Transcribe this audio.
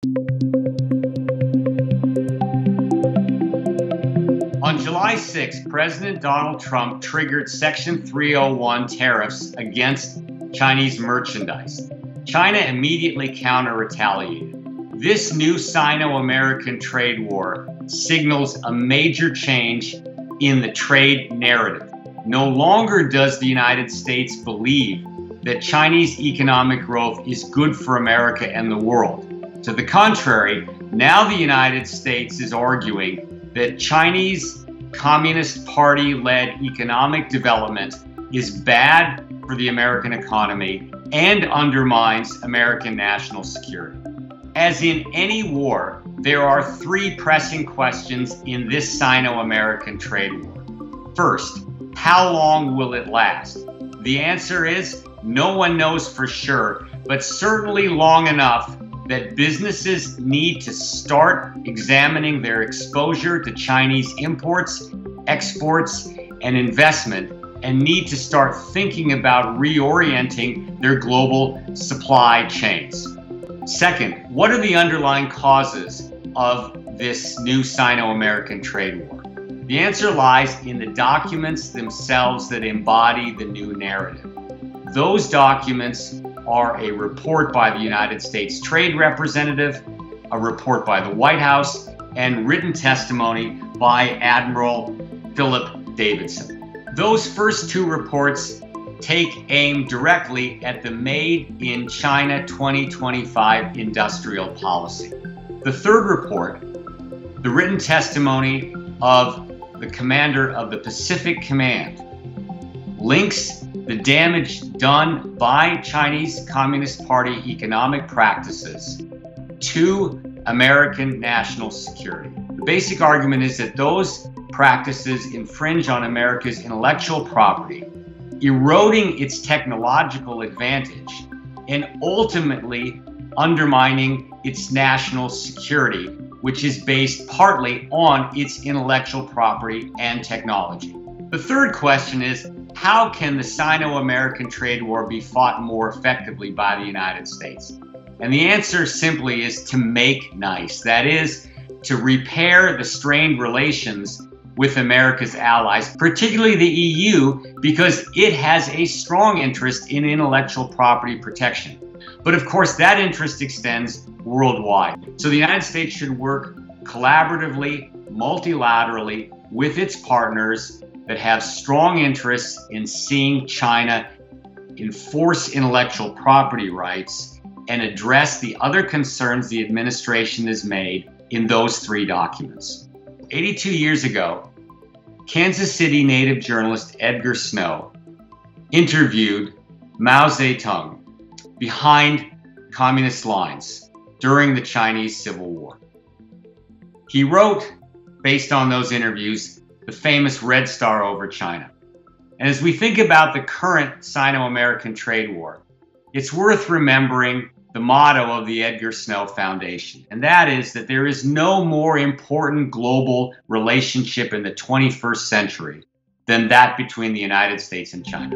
On July 6th, President Donald Trump triggered Section 301 tariffs against Chinese merchandise. China immediately counter-retaliated. This new Sino-American trade war signals a major change in the trade narrative. No longer does the United States believe that Chinese economic growth is good for America and the world. To the contrary, now the United States is arguing that Chinese Communist Party-led economic development is bad for the American economy and undermines American national security. As in any war, there are three pressing questions in this Sino-American trade war. First, how long will it last? The answer is no one knows for sure, but certainly long enough that businesses need to start examining their exposure to Chinese imports, exports, and investment, and need to start thinking about reorienting their global supply chains. Second, what are the underlying causes of this new Sino-American trade war? The answer lies in the documents themselves that embody the new narrative. Those documents are a report by the United States Trade Representative, a report by the White House, and written testimony by Admiral Philip Davidson. Those first two reports take aim directly at the Made in China 2025 industrial policy. The third report, the written testimony of the commander of the Pacific Command, links the damage done by Chinese Communist Party economic practices to American national security. The basic argument is that those practices infringe on America's intellectual property, eroding its technological advantage, and ultimately undermining its national security, which is based partly on its intellectual property and technology. The third question is, how can the Sino-American trade war be fought more effectively by the United States? And the answer simply is to make nice. That is, to repair the strained relations with America's allies, particularly the EU, because it has a strong interest in intellectual property protection. But of course, that interest extends worldwide. So the United States should work collaboratively, multilaterally with its partners that have strong interests in seeing China enforce intellectual property rights and address the other concerns the administration has made in those three documents. 82 years ago, Kansas City native journalist Edgar Snow interviewed Mao Zedong behind communist lines during the Chinese Civil War. He wrote, based on those interviews, the famous Red Star over China. And as we think about the current Sino-American trade war, it's worth remembering the motto of the Edgar Snow Foundation, and that is that there is no more important global relationship in the 21st century than that between the United States and China.